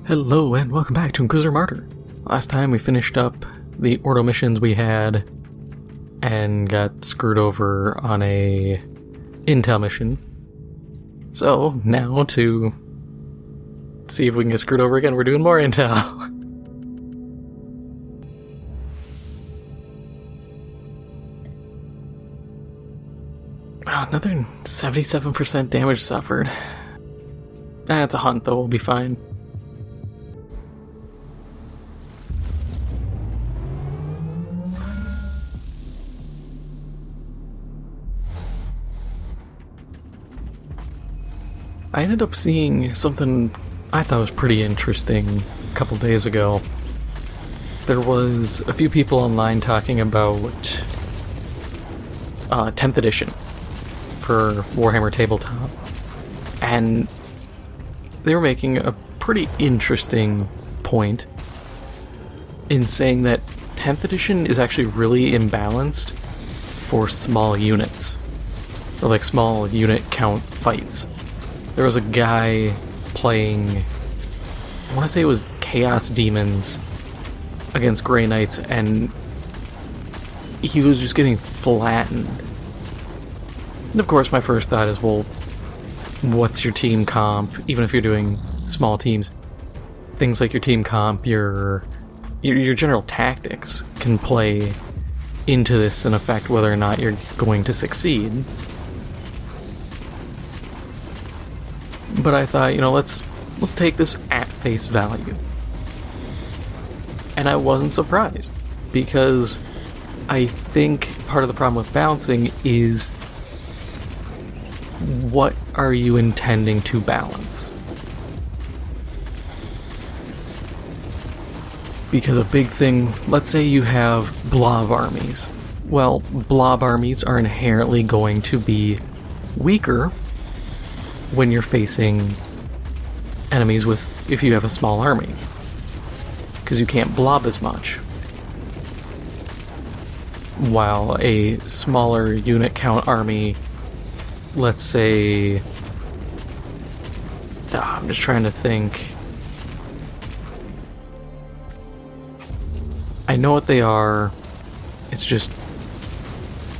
Hello and welcome back to Inquisitor Martyr. Last time we finished up the Ordo missions we had and got screwed over on a intel mission. So now to see if we can get screwed over again, we're doing more intel. Oh, another 77% damage suffered. That's a hunt though, we'll be fine. I ended up seeing something I thought was pretty interesting a couple days ago. There was a few people online talking about 10th edition for Warhammer Tabletop, and they were making a pretty interesting point in saying that 10th edition is actually really imbalanced for small units, or like small unit count fights. There was a guy playing, I want to say it was Chaos Demons against Grey Knights, and he was just getting flattened. And of course my first thought is, well, what's your team comp? Even if you're doing small teams, things like your team comp, your general tactics can play into this and affect whether or not you're going to succeed. But I thought, let's take this at face value. And I wasn't surprised, because I think part of the problem with balancing is, what are you intending to balance? Because a big thing, let's say you have blob armies. Well, blob armies are inherently going to be weaker when you're facing enemies if you have a small army, because you can't blob as much. While a smaller unit count army, let's say, I'm just trying to think. I know what they are, it's just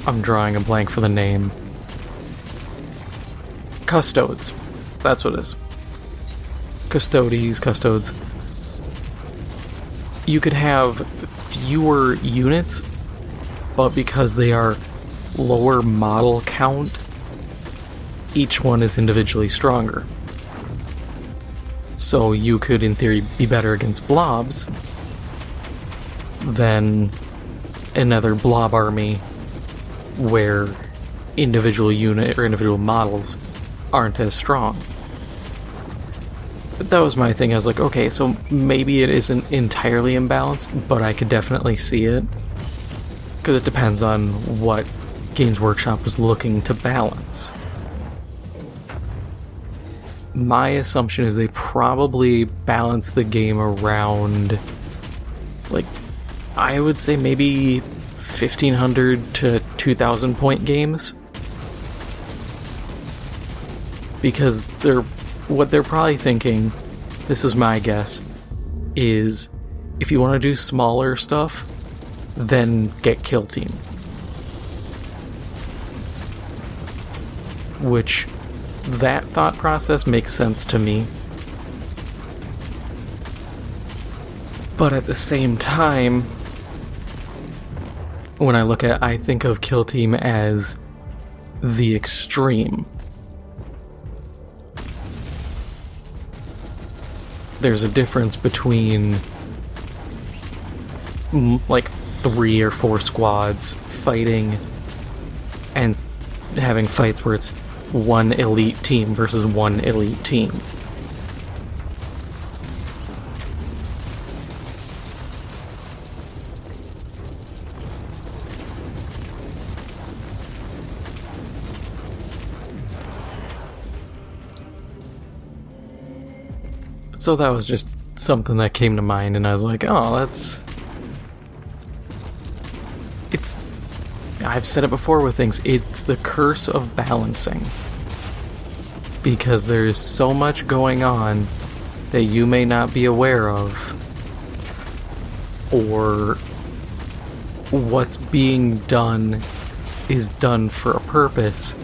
I'm drawing a blank for the name. Custodes. That's what it is. Custodes. You could have fewer units, but because they are lower model count, each one is individually stronger. So you could, in theory, be better against blobs than another blob army where individual unit or individual models aren't as strong. But that was my thing. I was like, okay, so maybe it isn't entirely imbalanced, but I could definitely see it, because it depends on what Games Workshop was looking to balance. My assumption is they probably balance the game around, like, I would say maybe 1,500 to 2,000 point games. Because what they're probably thinking, this is my guess, is if you want to do smaller stuff, then get Kill Team. Which, that thought process makes sense to me. But at the same time, when I think of Kill Team as the extreme. There's a difference between like 3 or 4 squads fighting and having fights where it's one elite team versus one elite team. So that was just something that came to mind, and I was like, oh, I've said it before with things, it's the curse of balancing. because there's so much going on that you may not be aware of, or what's being done is done for a purpose,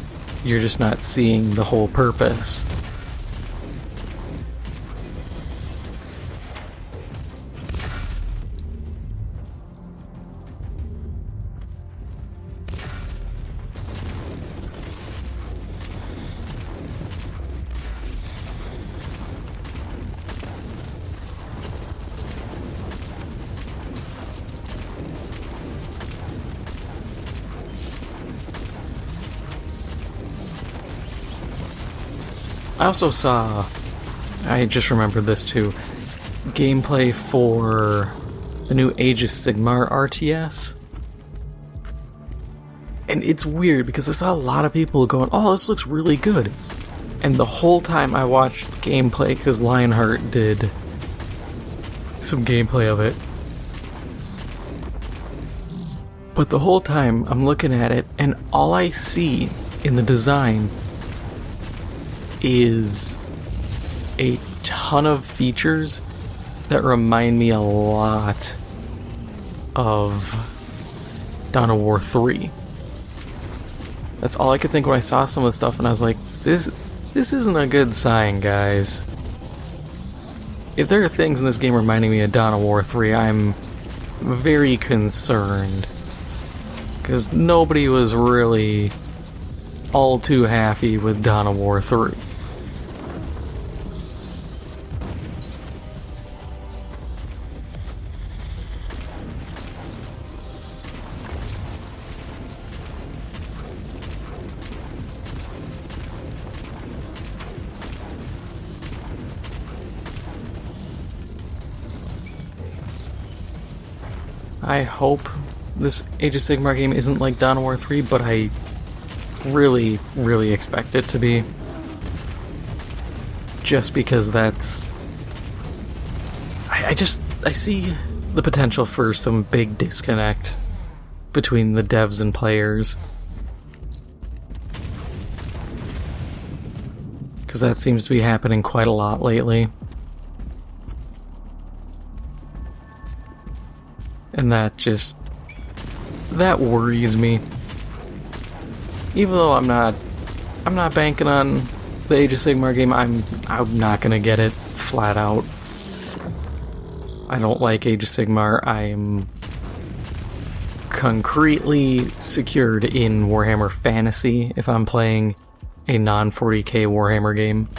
you're just not seeing the whole purpose. I also saw, I just remembered this too, gameplay for the new Age of Sigmar RTS. And it's weird because I saw a lot of people going, oh, this looks really good. And the whole time I watched gameplay, because Lionheart did some gameplay of it. But the whole time I'm looking at it, and all I see in the design is a ton of features that remind me a lot of Dawn of War 3. That's all I could think when I saw some of the stuff, and I was like, this isn't a good sign, guys. If there are things in this game reminding me of Dawn of War 3, I'm very concerned. Because nobody was really all too happy with Dawn of War 3. I hope this Age of Sigmar game isn't like Dawn of War 3, but I really, really expect it to be. Just because that's... I see the potential for some big disconnect between the devs and players. Because that seems to be happening quite a lot lately. And that worries me. Even though I'm not banking on the Age of Sigmar game, I'm not gonna get it flat out. I don't like Age of Sigmar. I'm concretely secured in Warhammer Fantasy if I'm playing a non-40k Warhammer game.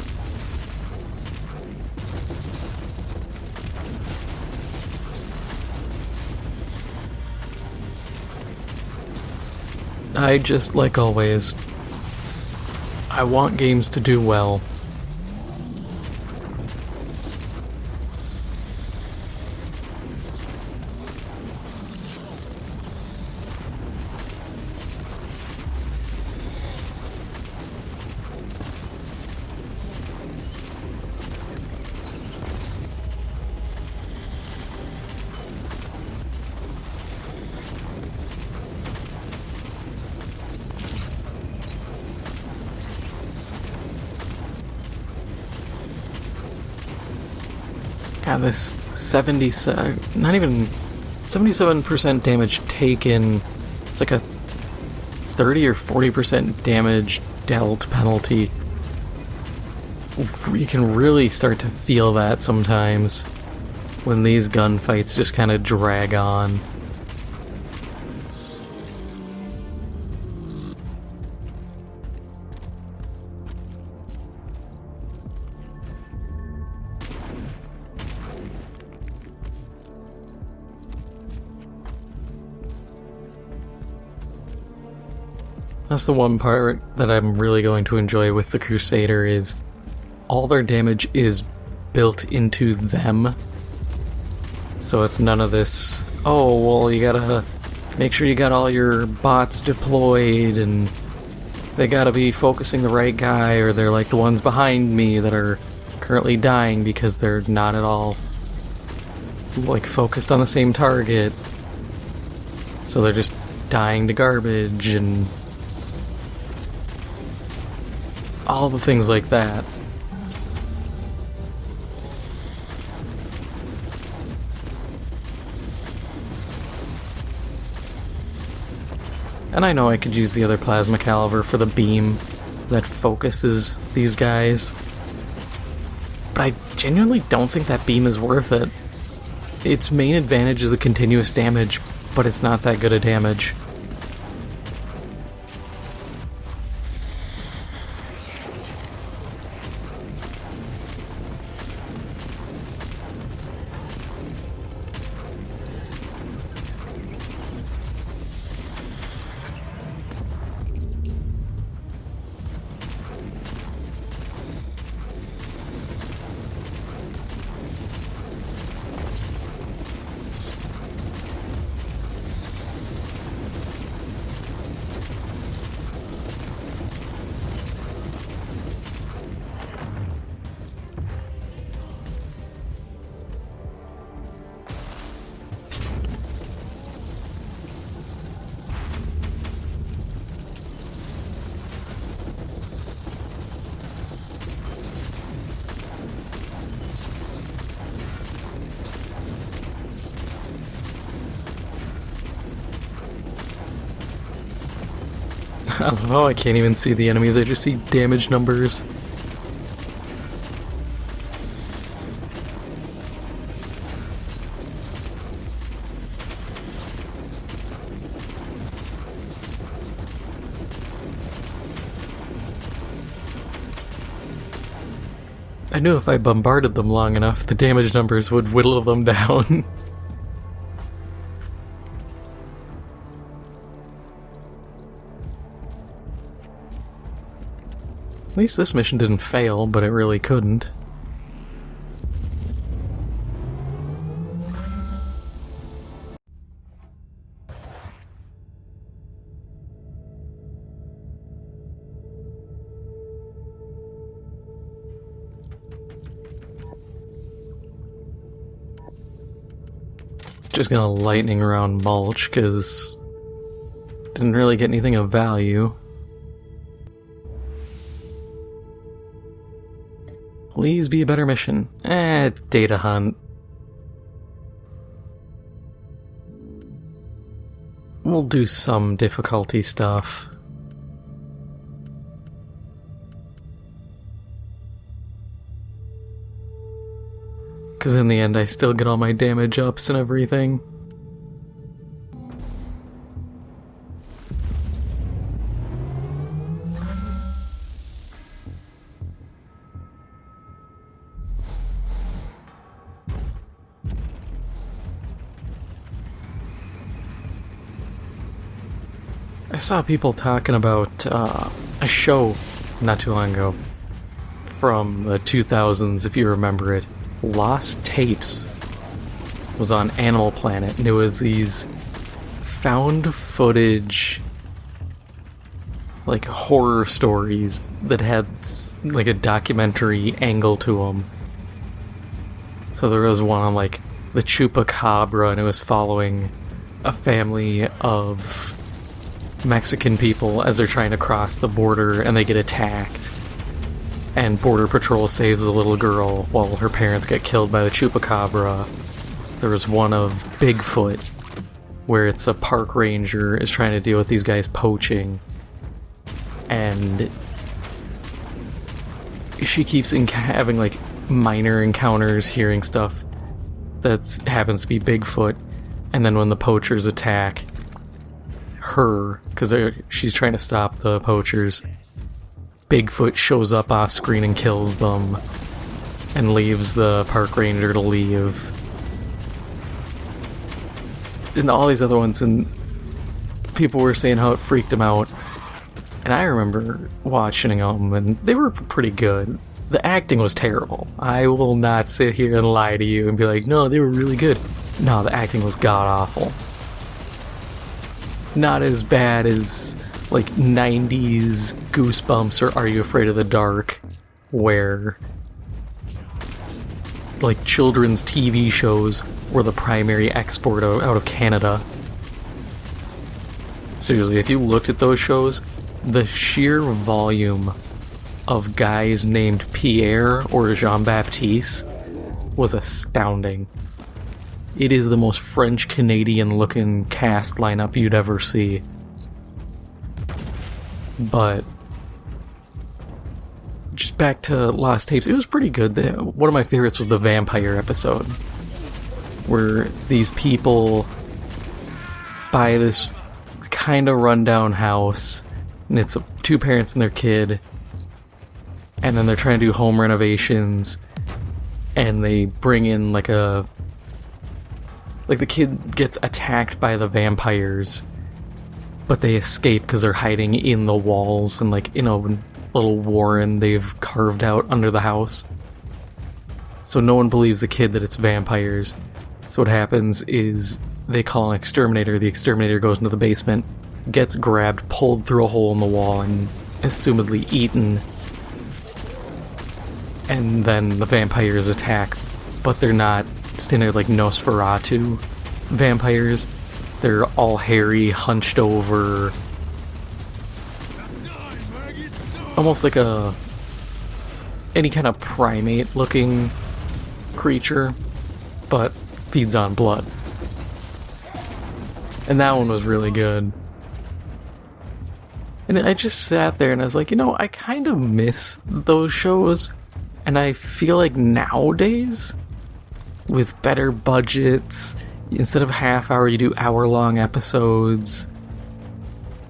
I just, like always, I want games to do well. God, this 77% damage taken, it's like a 30 or 40% damage dealt penalty. You can really start to feel that sometimes when these gunfights just kind of drag on. That's the one part that I'm really going to enjoy with the Crusader is all their damage is built into them. So it's none of this, oh, well, you gotta make sure you got all your bots deployed and they gotta be focusing the right guy, or they're like the ones behind me that are currently dying because they're not at all like focused on the same target. So they're just dying to garbage and all the things like that. And I know I could use the other plasma caliber for the beam that focuses these guys, but I genuinely don't think that beam is worth it. Its main advantage is the continuous damage, but it's not that good a damage. Oh, I can't even see the enemies, I just see damage numbers. I knew if I bombarded them long enough, the damage numbers would whittle them down. At least this mission didn't fail, but it really couldn't. Just gonna lightning around mulch, because didn't really get anything of value. Please be a better mission. Data hunt. We'll do some difficulty stuff. Because in the end I still get all my damage ups and everything. I saw people talking about a show not too long ago from the 2000s, if you remember it. Lost Tapes was on Animal Planet, and it was these found footage, like, horror stories that had like a documentary angle to them. So there was one on like the Chupacabra, and it was following a family of Mexican people as they're trying to cross the border and they get attacked. And Border Patrol saves a little girl while her parents get killed by the Chupacabra. There was one of Bigfoot, where it's a park ranger is trying to deal with these guys poaching. And she keeps having like minor encounters, hearing stuff that happens to be Bigfoot. And then when the poachers attack her, because she's trying to stop the poachers, Bigfoot shows up off screen and kills them and leaves the park ranger to leave. And all these other ones, and people were saying how it freaked them out. And I remember watching them, and they were pretty good. The acting was terrible. I will not sit here and lie to you and be like, no, they were really good. No, the acting was god-awful. Not as bad as like 90s Goosebumps or Are You Afraid of the Dark, where like children's TV shows were the primary export out of Canada. Seriously, if you looked at those shows, the sheer volume of guys named Pierre or Jean-Baptiste was astounding. It is the most French-Canadian looking cast lineup you'd ever see. But just back to Lost Tapes, it was pretty good. One of my favorites was the vampire episode, where these people buy this kind of rundown house, and it's two parents and their kid, and then they're trying to do home renovations, and they bring in like the kid gets attacked by the vampires, but they escape because they're hiding in the walls and like in a little warren they've carved out under the house. So no one believes the kid that it's vampires. So what happens is they call an exterminator. The exterminator goes into the basement, gets grabbed, pulled through a hole in the wall, and assumedly eaten. And then the vampires attack, but they're not standard like Nosferatu vampires. They're all hairy, hunched over, almost like any kind of primate looking creature, but feeds on blood. And that one was really good. And I just sat there and I was like, I kind of miss those shows. And I feel like nowadays, with better budgets, instead of half-hour, you do hour-long episodes,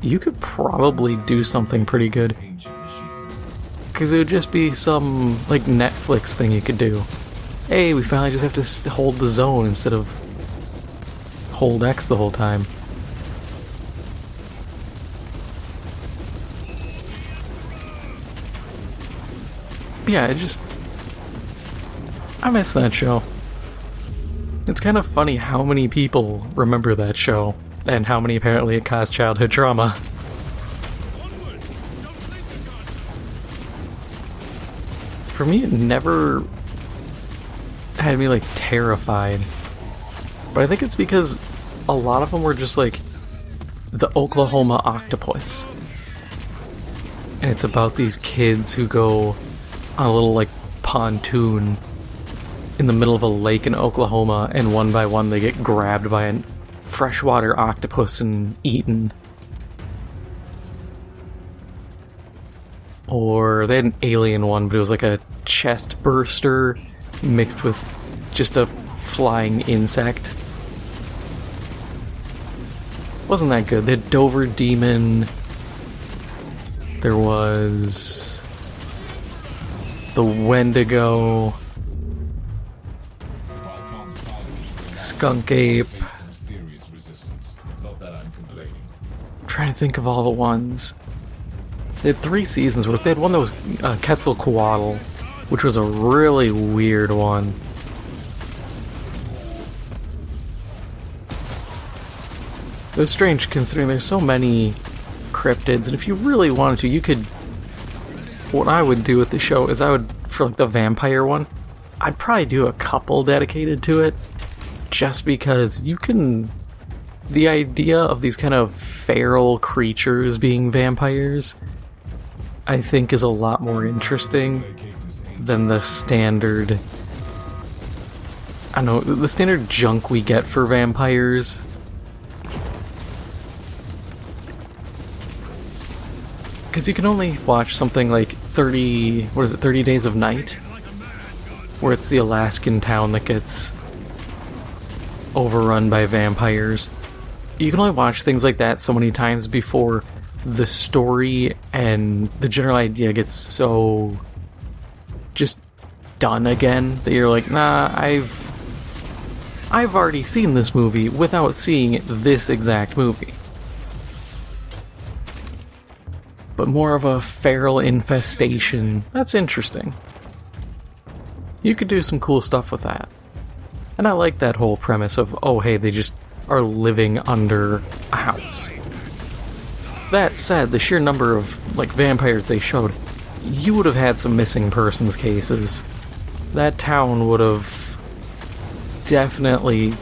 you could probably do something pretty good. Because it would just be some, like, Netflix thing you could do. Hey, we finally just have to hold the zone instead of hold X the whole time. Yeah, I miss that show. It's kind of funny how many people remember that show, and how many apparently it caused childhood trauma. For me, it never had me, like, terrified. But I think it's because a lot of them were just, like, the Oklahoma octopus. And it's about these kids who go on a little, like, pontoon in the middle of a lake in Oklahoma, and one by one they get grabbed by a freshwater octopus and eaten. Or they had an alien one, but it was like a chest burster mixed with just a flying insect. Wasn't that good. They had Dover Demon. There was the Wendigo, Skunk Ape. I'm trying to think of all the ones. They had 3 seasons. They had one that was Quetzalcoatl, which was a really weird one. It was strange considering there's so many cryptids, and if you really wanted to, you could... What I would do with the show is for like the vampire one, I'd probably do a couple dedicated to it, just because you can... The idea of these kind of feral creatures being vampires, I think, is a lot more interesting than the standard... I don't know, the standard junk we get for vampires. Because you can only watch something like 30 Days of Night? Where it's the Alaskan town that gets overrun by vampires. You can only watch things like that so many times before the story and the general idea gets so just done again that you're like, nah, I've already seen this movie without seeing this exact movie. But more of a feral infestation, that's interesting. You could do some cool stuff with that. And I like that whole premise of, oh hey, they just are living under a house. That said, the sheer number of like vampires they showed, you would have had some missing persons cases. That town would have definitely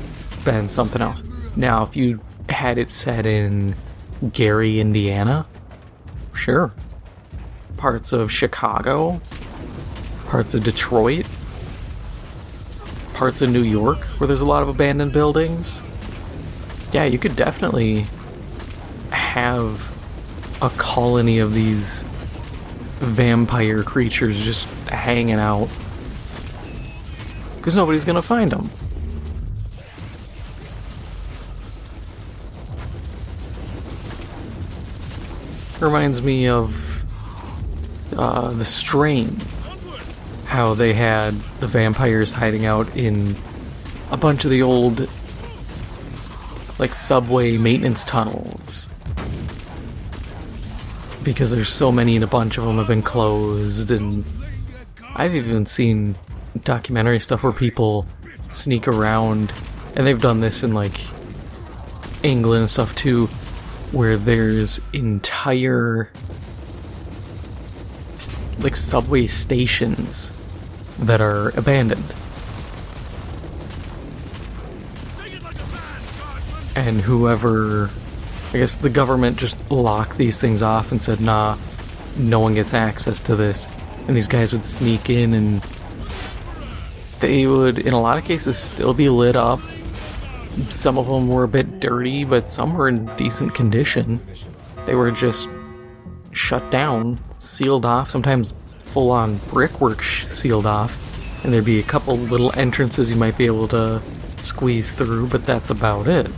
been something else. Now, if you had it set in Gary, Indiana, sure. Parts of Chicago, parts of Detroit, parts of New York where there's a lot of abandoned buildings. Yeah, you could definitely have a colony of these vampire creatures just hanging out. Because nobody's gonna find them. Reminds me of The Strain. How they had the vampires hiding out in a bunch of the old, like, subway maintenance tunnels. Because there's so many and a bunch of them have been closed, and I've even seen documentary stuff where people sneak around, and they've done this in, like, England and stuff too, where there's entire, like, subway stations that are abandoned. And whoever, I guess the government just locked these things off and said, nah, no one gets access to this. And these guys would sneak in, and they would, in a lot of cases, still be lit up. Some of them were a bit dirty, but some were in decent condition. They were just shut down, sealed off, sometimes full-on brickwork sealed off, and there'd be a couple little entrances you might be able to squeeze through, but that's about it.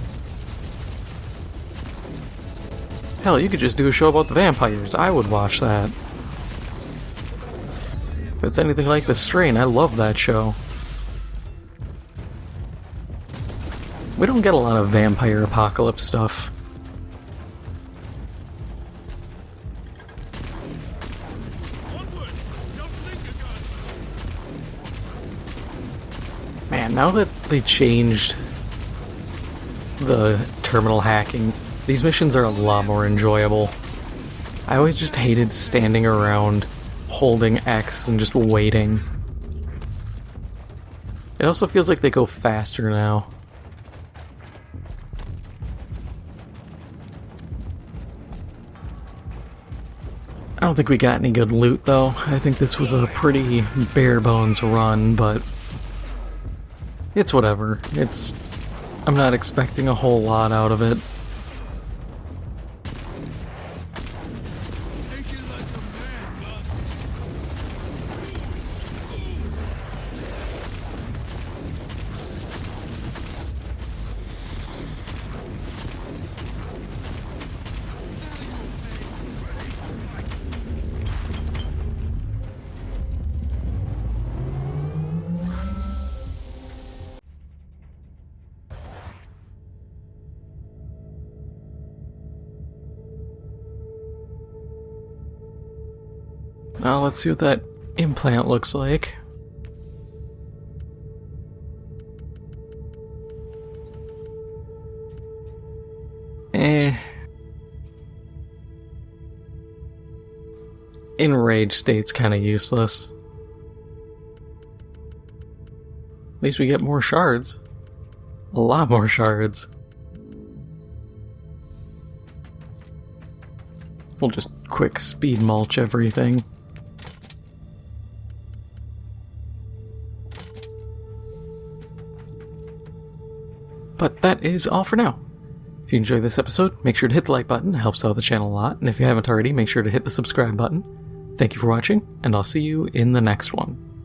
Hell, you could just do a show about the vampires. I would watch that. If it's anything like The Strain, I love that show. We don't get a lot of vampire apocalypse stuff. Man, now that they changed the terminal hacking, these missions are a lot more enjoyable. I always just hated standing around, holding X and just waiting. It also feels like they go faster now. I don't think we got any good loot, though. I think this was a pretty bare-bones run, but it's whatever. I'm not expecting a whole lot out of it. Now let's see what that implant looks like. Enraged state's kinda useless. At least we get more shards. A lot more shards. We'll just quick speed mulch everything. But that is all for now. If you enjoyed this episode, make sure to hit the like button, it helps out the channel a lot, and if you haven't already, make sure to hit the subscribe button. Thank you for watching, and I'll see you in the next one.